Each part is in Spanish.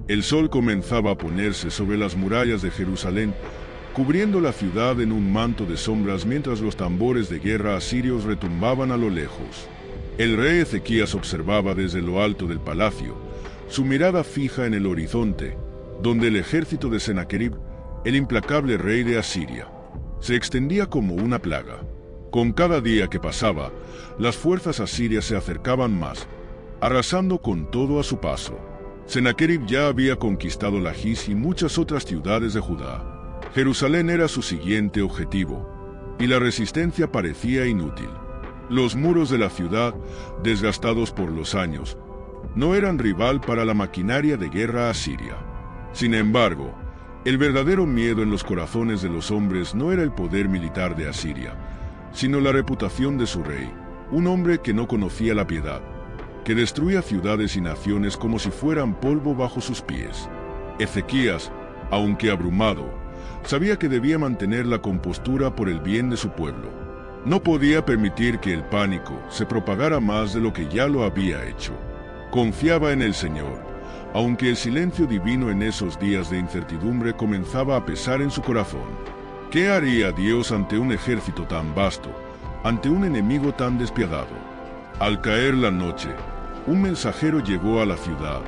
El sol comenzaba a ponerse sobre las murallas de Jerusalén, cubriendo la ciudad en un manto de sombras mientras los tambores de guerra asirios retumbaban a lo lejos. El rey Ezequías observaba desde lo alto del palacio, su mirada fija en el horizonte, donde el ejército de Sennacherib, el implacable rey de Asiria, se extendía como una plaga. Con cada día que pasaba, las fuerzas asirias se acercaban más, arrasando con todo a su paso. Sennacherib ya había conquistado Lachis y muchas otras ciudades de Judá. Jerusalén era su siguiente objetivo, y la resistencia parecía inútil. Los muros de la ciudad, desgastados por los años, no eran rival para la maquinaria de guerra asiria. Sin embargo, el verdadero miedo en los corazones de los hombres no era el poder militar de Asiria, sino la reputación de su rey, un hombre que no conocía la piedad, que destruía ciudades y naciones como si fueran polvo bajo sus pies. Ezequías, aunque abrumado, sabía que debía mantener la compostura por el bien de su pueblo. No podía permitir que el pánico se propagara más de lo que ya lo había hecho. Confiaba en el Señor, aunque el silencio divino en esos días de incertidumbre comenzaba a pesar en su corazón. ¿Qué haría Dios ante un ejército tan vasto, ante un enemigo tan despiadado? Al caer la noche, un mensajero llegó a la ciudad,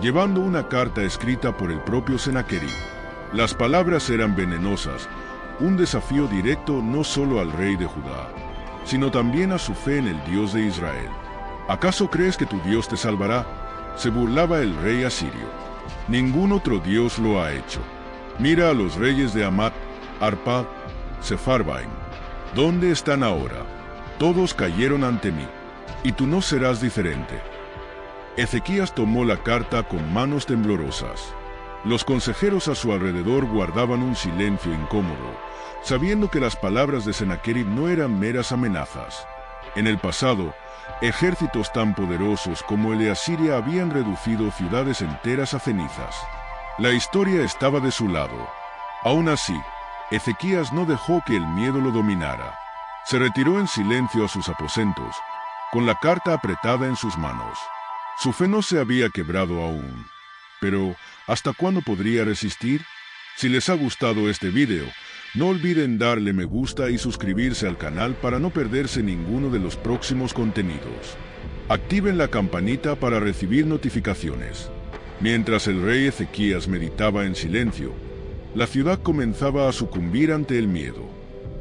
llevando una carta escrita por el propio Sennacherib. Las palabras eran venenosas, un desafío directo no solo al rey de Judá, sino también a su fe en el Dios de Israel. ¿Acaso crees que tu Dios te salvará?, se burlaba el rey asirio. Ningún otro Dios lo ha hecho. Mira a los reyes de Hamat, Arpad, Sepharvaim. ¿Dónde están ahora? Todos cayeron ante mí, y tú no serás diferente. Ezequías tomó la carta con manos temblorosas. Los consejeros a su alrededor guardaban un silencio incómodo, sabiendo que las palabras de Sennacherib no eran meras amenazas. En el pasado, ejércitos tan poderosos como el de Asiria habían reducido ciudades enteras a cenizas. La historia estaba de su lado. Aún así, Ezequías no dejó que el miedo lo dominara. Se retiró en silencio a sus aposentos, con la carta apretada en sus manos. Su fe no se había quebrado aún. Pero, ¿hasta cuándo podría resistir? Si les ha gustado este video, no olviden darle me gusta y suscribirse al canal para no perderse ninguno de los próximos contenidos. Activen la campanita para recibir notificaciones. Mientras el rey Ezequías meditaba en silencio, la ciudad comenzaba a sucumbir ante el miedo.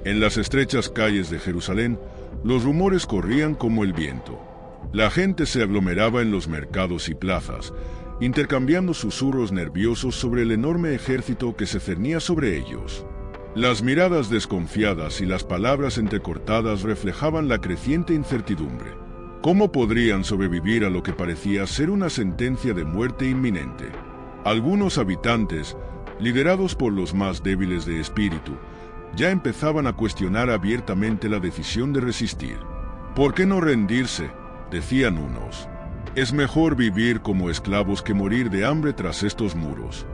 En las estrechas calles de Jerusalén, los rumores corrían como el viento. La gente se aglomeraba en los mercados y plazas, intercambiando susurros nerviosos sobre el enorme ejército que se cernía sobre ellos. Las miradas desconfiadas y las palabras entrecortadas reflejaban la creciente incertidumbre. ¿Cómo podrían sobrevivir a lo que parecía ser una sentencia de muerte inminente? Algunos habitantes, liderados por los más débiles de espíritu, ya empezaban a cuestionar abiertamente la decisión de resistir. ¿Por qué no rendirse?, decían unos. Es mejor vivir como esclavos que morir de hambre tras estos muros.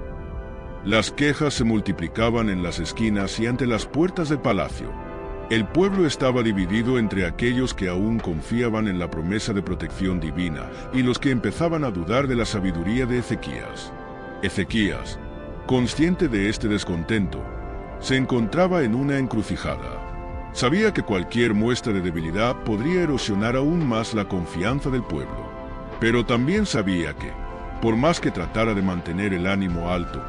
Las quejas se multiplicaban en las esquinas y ante las puertas del palacio. El pueblo estaba dividido entre aquellos que aún confiaban en la promesa de protección divina y los que empezaban a dudar de la sabiduría de Ezequías. Ezequías, consciente de este descontento, se encontraba en una encrucijada. Sabía que cualquier muestra de debilidad podría erosionar aún más la confianza del pueblo. Pero también sabía que, por más que tratara de mantener el ánimo alto,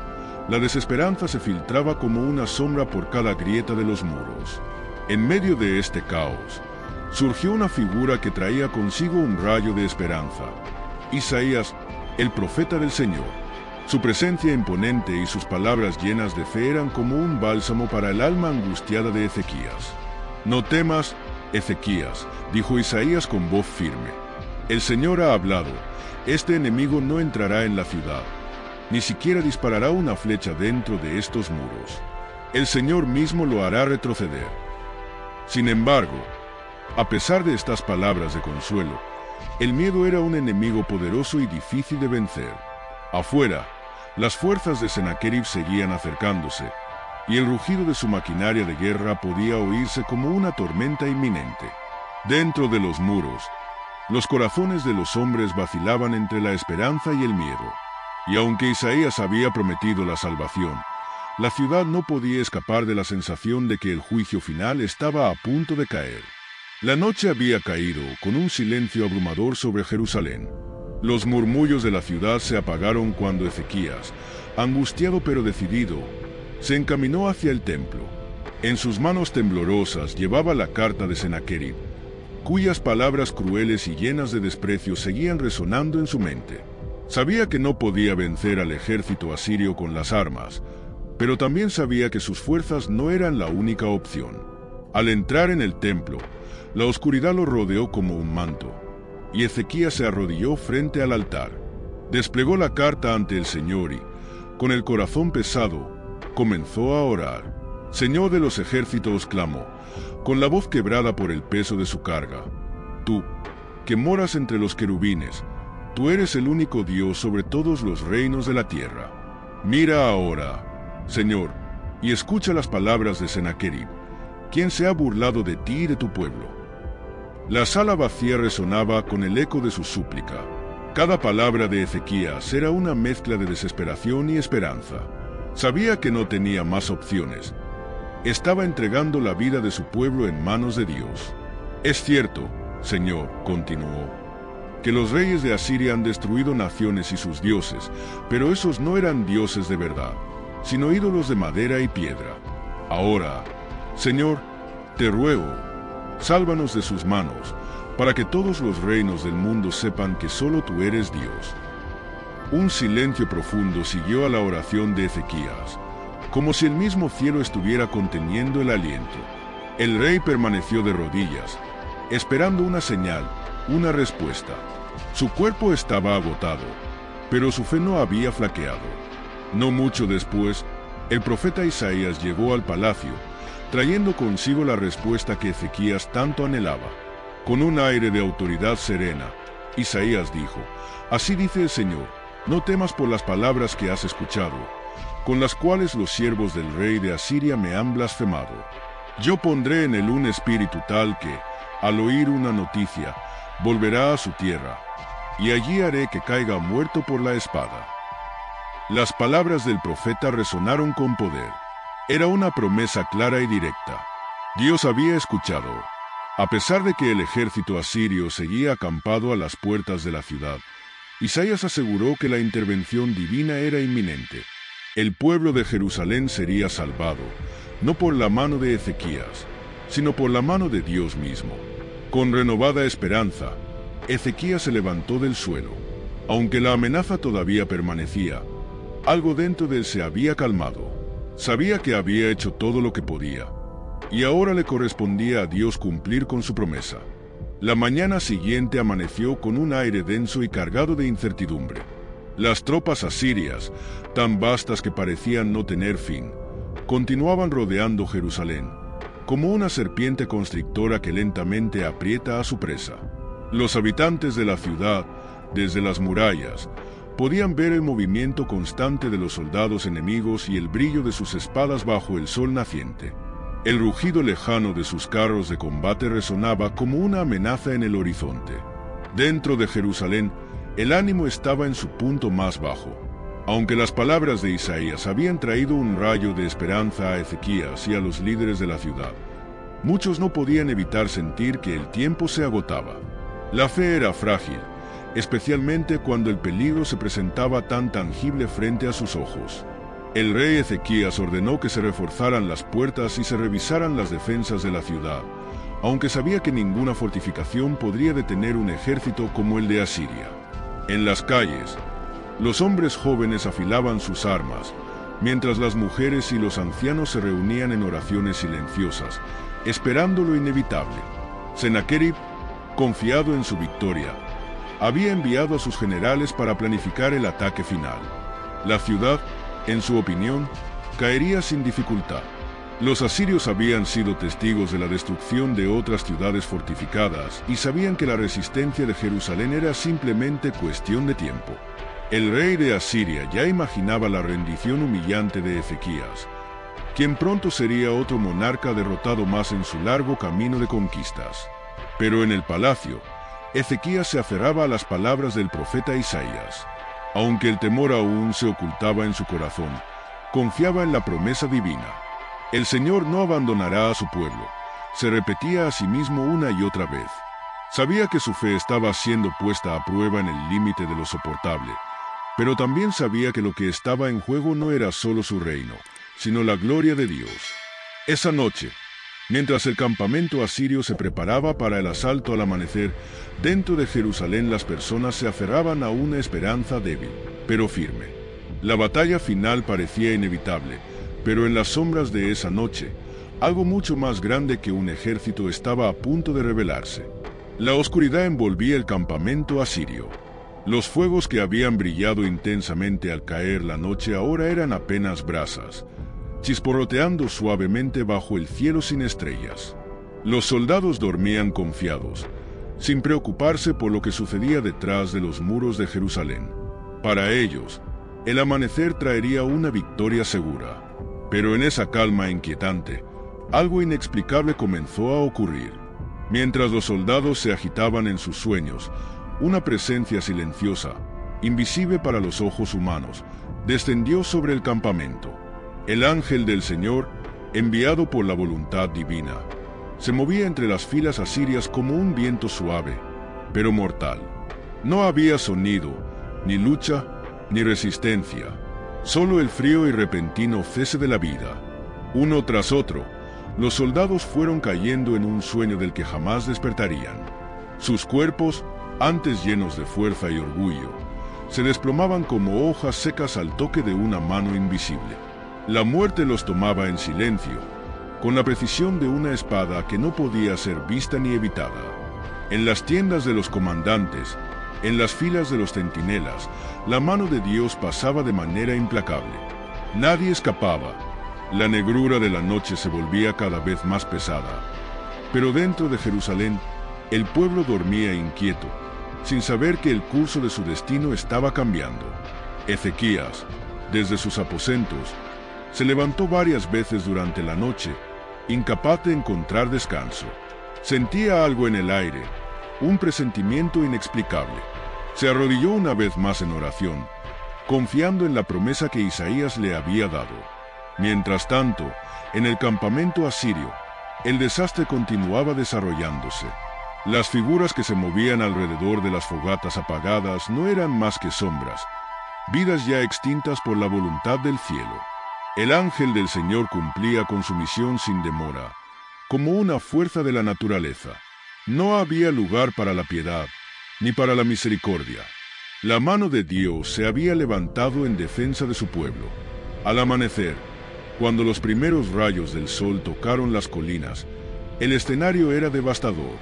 la desesperanza se filtraba como una sombra por cada grieta de los muros. En medio de este caos, surgió una figura que traía consigo un rayo de esperanza. Isaías, el profeta del Señor. Su presencia imponente y sus palabras llenas de fe eran como un bálsamo para el alma angustiada de Ezequías. «No temas, Ezequías», dijo Isaías con voz firme. «El Señor ha hablado, este enemigo no entrará en la ciudad, ni siquiera disparará una flecha dentro de estos muros. El Señor mismo lo hará retroceder». Sin embargo, a pesar de estas palabras de consuelo, el miedo era un enemigo poderoso y difícil de vencer. Afuera, las fuerzas de Sennacherib seguían acercándose, y el rugido de su maquinaria de guerra podía oírse como una tormenta inminente. Dentro de los muros, los corazones de los hombres vacilaban entre la esperanza y el miedo. Y aunque Isaías había prometido la salvación, la ciudad no podía escapar de la sensación de que el juicio final estaba a punto de caer. La noche había caído con un silencio abrumador sobre Jerusalén. Los murmullos de la ciudad se apagaron cuando Ezequías, angustiado pero decidido, se encaminó hacia el templo. En sus manos temblorosas llevaba la carta de Sennacherib, cuyas palabras crueles y llenas de desprecio seguían resonando en su mente. Sabía que no podía vencer al ejército asirio con las armas, pero también sabía que sus fuerzas no eran la única opción. Al entrar en el templo, la oscuridad lo rodeó como un manto, y Ezequías se arrodilló frente al altar. Desplegó la carta ante el Señor y, con el corazón pesado, comenzó a orar. Señor de los ejércitos, clamó, con la voz quebrada por el peso de su carga. Tú, que moras entre los querubines, tú eres el único Dios sobre todos los reinos de la tierra. Mira ahora, Señor, y escucha las palabras de Sennacherib, quien se ha burlado de ti y de tu pueblo. La sala vacía resonaba con el eco de su súplica. Cada palabra de Ezequías era una mezcla de desesperación y esperanza. Sabía que no tenía más opciones. Estaba entregando la vida de su pueblo en manos de Dios. Es cierto, Señor, continuó, que los reyes de Asiria han destruido naciones y sus dioses, pero esos no eran dioses de verdad, sino ídolos de madera y piedra. Ahora, Señor, te ruego, sálvanos de sus manos, para que todos los reinos del mundo sepan que solo tú eres Dios. Un silencio profundo siguió a la oración de Ezequías, como si el mismo cielo estuviera conteniendo el aliento. El rey permaneció de rodillas, esperando una señal, una respuesta. Su cuerpo estaba agotado, pero su fe no había flaqueado. No mucho después, el profeta Isaías llegó al palacio, trayendo consigo la respuesta que Ezequías tanto anhelaba. Con un aire de autoridad serena, Isaías dijo, «Así dice el Señor, no temas por las palabras que has escuchado, con las cuales los siervos del rey de Asiria me han blasfemado. Yo pondré en él un espíritu tal que, al oír una noticia, volverá a su tierra, y allí haré que caiga muerto por la espada». Las palabras del profeta resonaron con poder. Era una promesa clara y directa. Dios había escuchado. A pesar de que el ejército asirio seguía acampado a las puertas de la ciudad, Isaías aseguró que la intervención divina era inminente. El pueblo de Jerusalén sería salvado, no por la mano de Ezequías, sino por la mano de Dios mismo. Con renovada esperanza, Ezequías se levantó del suelo. Aunque la amenaza todavía permanecía, algo dentro de él se había calmado. Sabía que había hecho todo lo que podía, y ahora le correspondía a Dios cumplir con su promesa. La mañana siguiente amaneció con un aire denso y cargado de incertidumbre. Las tropas asirias, tan vastas que parecían no tener fin, continuaban rodeando Jerusalén, como una serpiente constrictora que lentamente aprieta a su presa. Los habitantes de la ciudad, desde las murallas, podían ver el movimiento constante de los soldados enemigos y el brillo de sus espadas bajo el sol naciente. El rugido lejano de sus carros de combate resonaba como una amenaza en el horizonte. Dentro de Jerusalén, el ánimo estaba en su punto más bajo. Aunque las palabras de Isaías habían traído un rayo de esperanza a Ezequías y a los líderes de la ciudad, muchos no podían evitar sentir que el tiempo se agotaba. La fe era frágil, especialmente cuando el peligro se presentaba tan tangible frente a sus ojos. El rey Ezequías ordenó que se reforzaran las puertas y se revisaran las defensas de la ciudad, aunque sabía que ninguna fortificación podría detener un ejército como el de Asiria. En las calles, los hombres jóvenes afilaban sus armas, mientras las mujeres y los ancianos se reunían en oraciones silenciosas, esperando lo inevitable. Sennacherib, confiado en su victoria, había enviado a sus generales para planificar el ataque final. La ciudad, en su opinión, caería sin dificultad. Los asirios habían sido testigos de la destrucción de otras ciudades fortificadas y sabían que la resistencia de Jerusalén era simplemente cuestión de tiempo. El rey de Asiria ya imaginaba la rendición humillante de Ezequías, quien pronto sería otro monarca derrotado más en su largo camino de conquistas. Pero en el palacio, Ezequías se aferraba a las palabras del profeta Isaías. Aunque el temor aún se ocultaba en su corazón, confiaba en la promesa divina. El Señor no abandonará a su pueblo, se repetía a sí mismo una y otra vez. Sabía que su fe estaba siendo puesta a prueba en el límite de lo soportable, pero también sabía que lo que estaba en juego no era solo su reino, sino la gloria de Dios. Esa noche, mientras el campamento asirio se preparaba para el asalto al amanecer, dentro de Jerusalén las personas se aferraban a una esperanza débil, pero firme. La batalla final parecía inevitable, pero en las sombras de esa noche, algo mucho más grande que un ejército estaba a punto de revelarse. La oscuridad envolvía el campamento asirio. Los fuegos que habían brillado intensamente al caer la noche ahora eran apenas brasas, chisporroteando suavemente bajo el cielo sin estrellas. Los soldados dormían confiados, sin preocuparse por lo que sucedía detrás de los muros de Jerusalén. Para ellos, el amanecer traería una victoria segura. Pero en esa calma inquietante, algo inexplicable comenzó a ocurrir. Mientras los soldados se agitaban en sus sueños, una presencia silenciosa, invisible para los ojos humanos, descendió sobre el campamento. El ángel del Señor, enviado por la voluntad divina, se movía entre las filas asirias como un viento suave, pero mortal. No había sonido, ni lucha, ni resistencia, solo el frío y repentino cese de la vida. Uno tras otro, los soldados fueron cayendo en un sueño del que jamás despertarían. Sus cuerpos, antes llenos de fuerza y orgullo, se desplomaban como hojas secas al toque de una mano invisible. La muerte los tomaba en silencio, con la precisión de una espada que no podía ser vista ni evitada. En las tiendas de los comandantes, en las filas de los centinelas, la mano de Dios pasaba de manera implacable. Nadie escapaba. La negrura de la noche se volvía cada vez más pesada. Pero dentro de Jerusalén, el pueblo dormía inquieto, sin saber que el curso de su destino estaba cambiando. Ezequías, desde sus aposentos, se levantó varias veces durante la noche, incapaz de encontrar descanso. Sentía algo en el aire, un presentimiento inexplicable. Se arrodilló una vez más en oración, confiando en la promesa que Isaías le había dado. Mientras tanto, en el campamento asirio, el desastre continuaba desarrollándose. Las figuras que se movían alrededor de las fogatas apagadas no eran más que sombras, vidas ya extintas por la voluntad del cielo. El ángel del Señor cumplía con su misión sin demora, como una fuerza de la naturaleza. No había lugar para la piedad, ni para la misericordia. La mano de Dios se había levantado en defensa de su pueblo. Al amanecer, cuando los primeros rayos del sol tocaron las colinas, el escenario era devastador.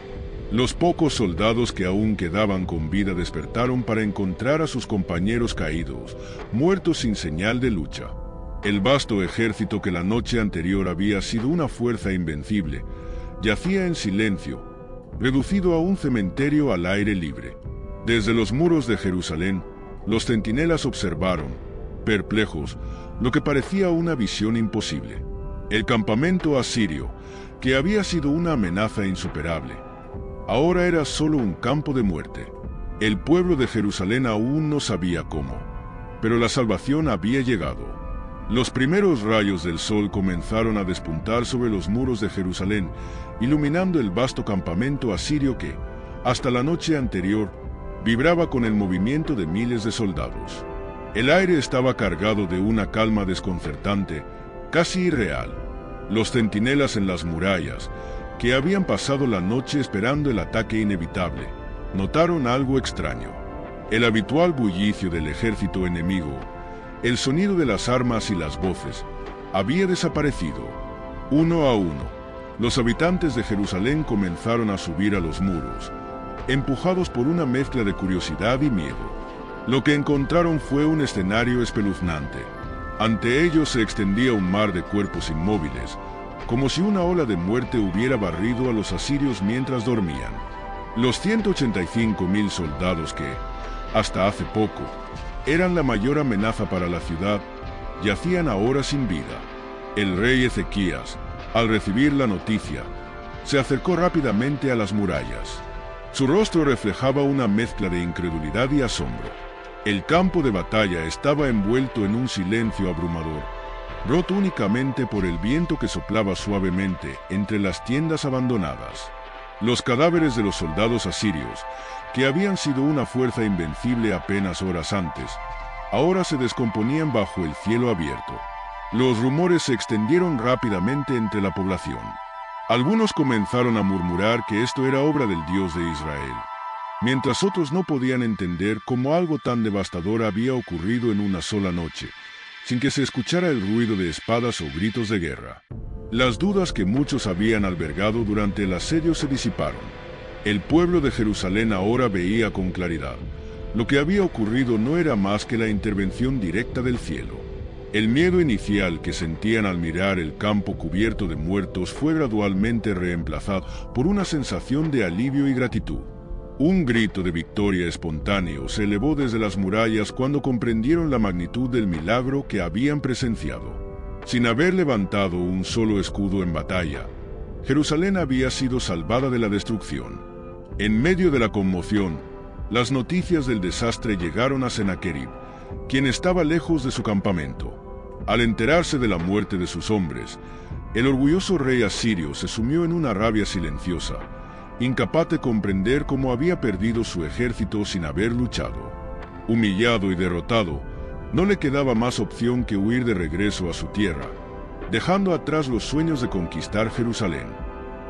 Los pocos soldados que aún quedaban con vida despertaron para encontrar a sus compañeros caídos, muertos sin señal de lucha. El vasto ejército que la noche anterior había sido una fuerza invencible, yacía en silencio, reducido a un cementerio al aire libre. Desde los muros de Jerusalén, los centinelas observaron, perplejos, lo que parecía una visión imposible. El campamento asirio, que había sido una amenaza insuperable, ahora era solo un campo de muerte. El pueblo de Jerusalén aún no sabía cómo, pero la salvación había llegado. Los primeros rayos del sol comenzaron a despuntar sobre los muros de Jerusalén, iluminando el vasto campamento asirio que, hasta la noche anterior, vibraba con el movimiento de miles de soldados. El aire estaba cargado de una calma desconcertante, casi irreal. Los centinelas en las murallas, que habían pasado la noche esperando el ataque inevitable, notaron algo extraño. El habitual bullicio del ejército enemigo, el sonido de las armas y las voces, había desaparecido. Uno a uno, los habitantes de Jerusalén comenzaron a subir a los muros, empujados por una mezcla de curiosidad y miedo. Lo que encontraron fue un escenario espeluznante. Ante ellos se extendía un mar de cuerpos inmóviles, como si una ola de muerte hubiera barrido a los asirios mientras dormían. Los 185.000 soldados que, hasta hace poco, eran la mayor amenaza para la ciudad, yacían ahora sin vida. El rey Ezequías, al recibir la noticia, se acercó rápidamente a las murallas. Su rostro reflejaba una mezcla de incredulidad y asombro. El campo de batalla estaba envuelto en un silencio abrumador, roto únicamente por el viento que soplaba suavemente entre las tiendas abandonadas. Los cadáveres de los soldados asirios, que habían sido una fuerza invencible apenas horas antes, ahora se descomponían bajo el cielo abierto. Los rumores se extendieron rápidamente entre la población. Algunos comenzaron a murmurar que esto era obra del Dios de Israel, mientras otros no podían entender cómo algo tan devastador había ocurrido en una sola noche, sin que se escuchara el ruido de espadas o gritos de guerra. Las dudas que muchos habían albergado durante el asedio se disiparon. El pueblo de Jerusalén ahora veía con claridad. Lo que había ocurrido no era más que la intervención directa del cielo. El miedo inicial que sentían al mirar el campo cubierto de muertos fue gradualmente reemplazado por una sensación de alivio y gratitud. Un grito de victoria espontáneo se elevó desde las murallas cuando comprendieron la magnitud del milagro que habían presenciado. Sin haber levantado un solo escudo en batalla, Jerusalén había sido salvada de la destrucción. En medio de la conmoción, las noticias del desastre llegaron a Sennacherib, quien estaba lejos de su campamento. Al enterarse de la muerte de sus hombres, el orgulloso rey asirio se sumió en una rabia silenciosa, incapaz de comprender cómo había perdido su ejército sin haber luchado. Humillado y derrotado, no le quedaba más opción que huir de regreso a su tierra, dejando atrás los sueños de conquistar Jerusalén.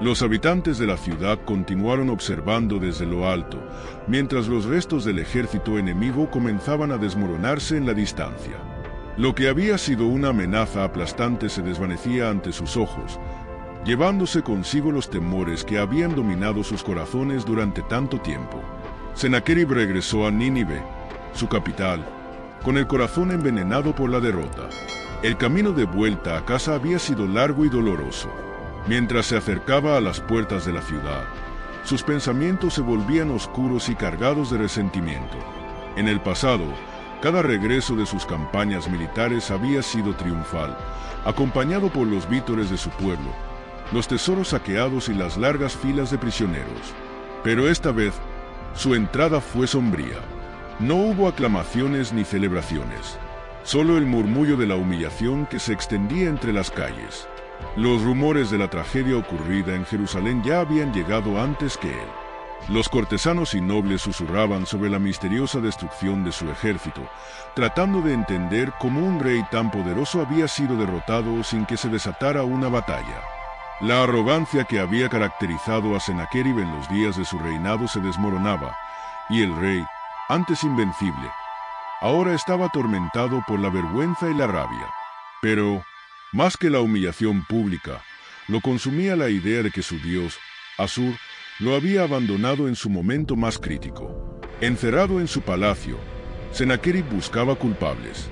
Los habitantes de la ciudad continuaron observando desde lo alto, mientras los restos del ejército enemigo comenzaban a desmoronarse en la distancia. Lo que había sido una amenaza aplastante se desvanecía ante sus ojos, llevándose consigo los temores que habían dominado sus corazones durante tanto tiempo. Sennacherib regresó a Nínive, su capital, con el corazón envenenado por la derrota. El camino de vuelta a casa había sido largo y doloroso. Mientras se acercaba a las puertas de la ciudad, sus pensamientos se volvían oscuros y cargados de resentimiento. En el pasado, cada regreso de sus campañas militares había sido triunfal, acompañado por los vítores de su pueblo, los tesoros saqueados y las largas filas de prisioneros. Pero esta vez, su entrada fue sombría. No hubo aclamaciones ni celebraciones, solo el murmullo de la humillación que se extendía entre las calles. Los rumores de la tragedia ocurrida en Jerusalén ya habían llegado antes que él. Los cortesanos y nobles susurraban sobre la misteriosa destrucción de su ejército, tratando de entender cómo un rey tan poderoso había sido derrotado sin que se desatara una batalla. La arrogancia que había caracterizado a Sennacherib en los días de su reinado se desmoronaba, y el rey, antes invencible, ahora estaba atormentado por la vergüenza y la rabia. Pero, más que la humillación pública, lo consumía la idea de que su dios, Asur, lo había abandonado en su momento más crítico. Encerrado en su palacio, Sennacherib buscaba culpables.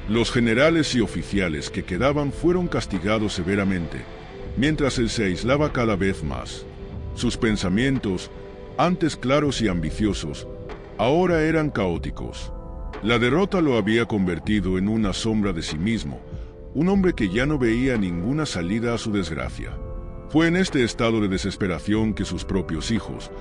Los generales y oficiales que quedaban fueron castigados severamente, mientras él se aislaba cada vez más. Sus pensamientos, antes claros y ambiciosos, ahora eran caóticos. La derrota lo había convertido en una sombra de sí mismo, un hombre que ya no veía ninguna salida a su desgracia. Fue en este estado de desesperación que sus propios hijos,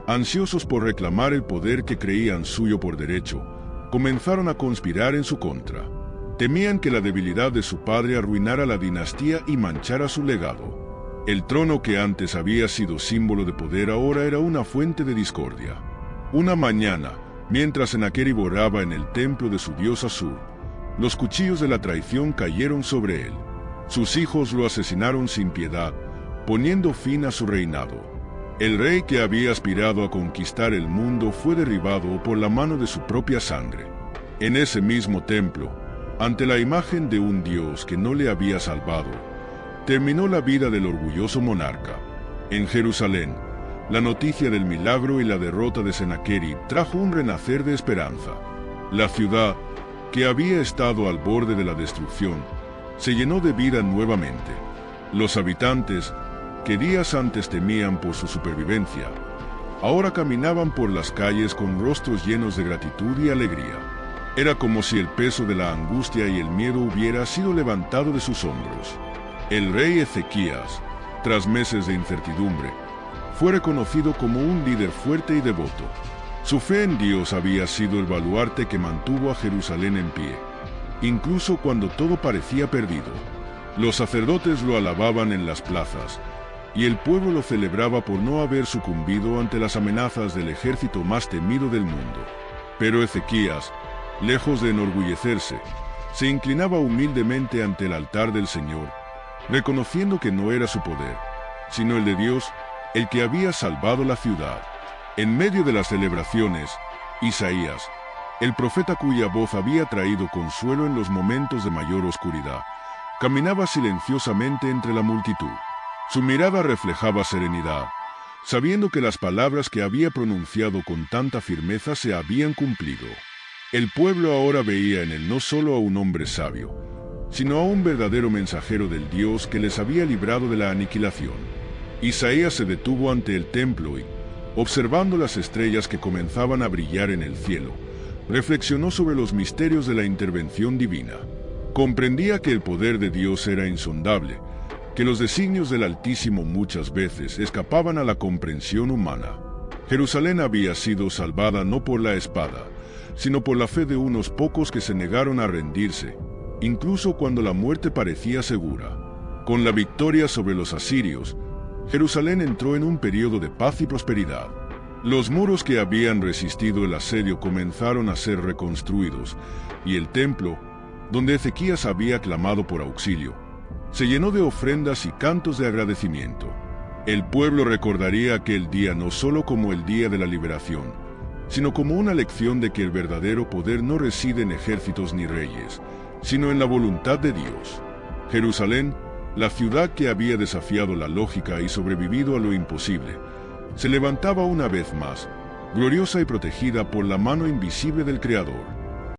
ansiosos por reclamar el poder que creían suyo por derecho, comenzaron a conspirar en su contra. Temían que la debilidad de su padre arruinara la dinastía y manchara su legado. El trono que antes había sido símbolo de poder ahora era una fuente de discordia. Una mañana, mientras Sennacherib oraba en el templo de su dios Asur, los cuchillos de la traición cayeron sobre él. Sus hijos lo asesinaron sin piedad, poniendo fin a su reinado. El rey que había aspirado a conquistar el mundo fue derribado por la mano de su propia sangre. En ese mismo templo, ante la imagen de un dios que no le había salvado, terminó la vida del orgulloso monarca. En Jerusalén, la noticia del milagro y la derrota de Sennacherib trajo un renacer de esperanza. La ciudad, que había estado al borde de la destrucción, se llenó de vida nuevamente. Los habitantes, que días antes temían por su supervivencia, ahora caminaban por las calles con rostros llenos de gratitud y alegría. Era como si el peso de la angustia y el miedo hubiera sido levantado de sus hombros. El rey Ezequías, tras meses de incertidumbre, fue reconocido como un líder fuerte y devoto. Su fe en Dios había sido el baluarte que mantuvo a Jerusalén en pie, incluso cuando todo parecía perdido. Los sacerdotes lo alababan en las plazas, y el pueblo lo celebraba por no haber sucumbido ante las amenazas del ejército más temido del mundo. Pero Ezequías, lejos de enorgullecerse, se inclinaba humildemente ante el altar del Señor, reconociendo que no era su poder, sino el de Dios, el que había salvado la ciudad. En medio de las celebraciones, Isaías, el profeta cuya voz había traído consuelo en los momentos de mayor oscuridad, caminaba silenciosamente entre la multitud. Su mirada reflejaba serenidad, sabiendo que las palabras que había pronunciado con tanta firmeza se habían cumplido. El pueblo ahora veía en él no solo a un hombre sabio, sino a un verdadero mensajero del Dios que les había librado de la aniquilación. Isaías se detuvo ante el templo y, observando las estrellas que comenzaban a brillar en el cielo, reflexionó sobre los misterios de la intervención divina. Comprendía que el poder de Dios era insondable, que los designios del Altísimo muchas veces escapaban a la comprensión humana. Jerusalén había sido salvada no por la espada, sino por la fe de unos pocos que se negaron a rendirse, incluso cuando la muerte parecía segura. Con la victoria sobre los asirios, Jerusalén entró en un periodo de paz y prosperidad. Los muros que habían resistido el asedio comenzaron a ser reconstruidos, y el templo, donde Ezequías había clamado por auxilio, se llenó de ofrendas y cantos de agradecimiento. El pueblo recordaría aquel día no solo como el día de la liberación, sino como una lección de que el verdadero poder no reside en ejércitos ni reyes, sino en la voluntad de Dios. Jerusalén, la ciudad que había desafiado la lógica y sobrevivido a lo imposible, se levantaba una vez más, gloriosa y protegida por la mano invisible del Creador.